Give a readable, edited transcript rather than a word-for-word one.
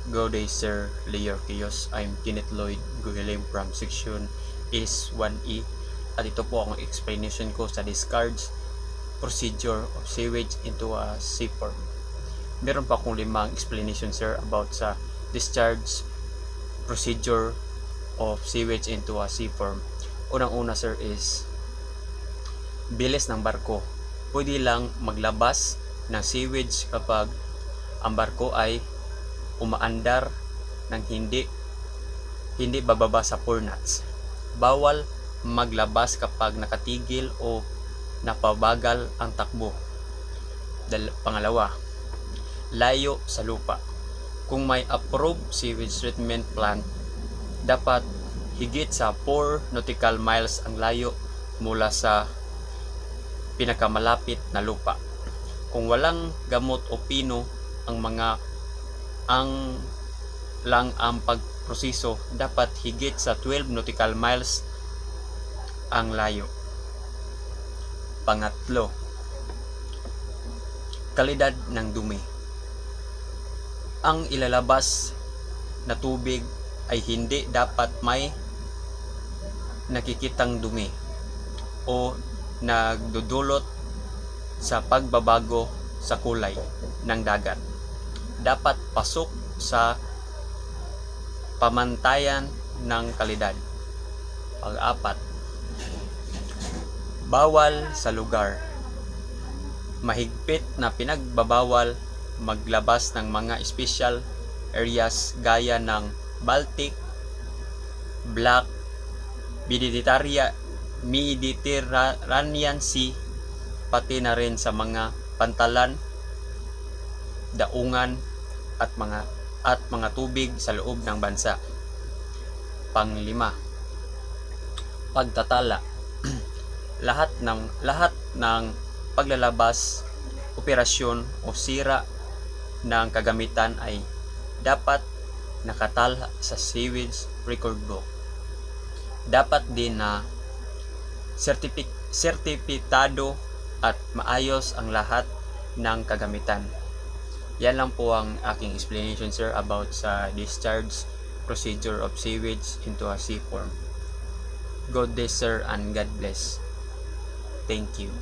Good day, Sir Leo Kios. I'm Kenneth Lloyd Guhilim from Section is 1E at ito po ang explanation ko sa discharge procedure of sewage into a sea form. Meron pa akong 5 explanation, sir, about sa discharge procedure of sewage into a sea form. Unang-una, sir, is bilis ng barko. Pwede lang maglabas ng sewage kapag ang barko ay umaandar ng hindi bababa sa 4 knots. Bawal maglabas kapag nakatigil o napabagal ang takbo. Pangalawa, layo sa lupa. Kung may approved sewage treatment plant, dapat higit sa 4 nautical miles ang layo mula sa pinakamalapit na lupa. Kung walang gamot o pino ang pagproseso, dapat higit sa 12 nautical miles ang layo. Pangatlo, kalidad ng dumi. Ang ilalabas na tubig ay hindi dapat may nakikitang dumi o nagdudulot sa pagbabago sa kulay ng dagat. Dapat pasok sa pamantayan ng kalidad. Pang-apat, bawal sa lugar. Mahigpit na pinagbabawal maglabas ng mga special areas gaya ng Baltic, Black, Mediterranean Sea, pati na rin sa mga pantalan, daungan at mga tubig sa loob ng bansa. Pang-5, pagtatala. lahat ng paglalabas, operasyon o sira ng kagamitan ay dapat nakatala sa sewage record book. Dapat din na sertipitado at maayos ang lahat ng kagamitan. Yan lang po ang aking explanation, sir, about sa discharge procedure of sewage into a sea form. God bless, sir, and God bless. Thank you.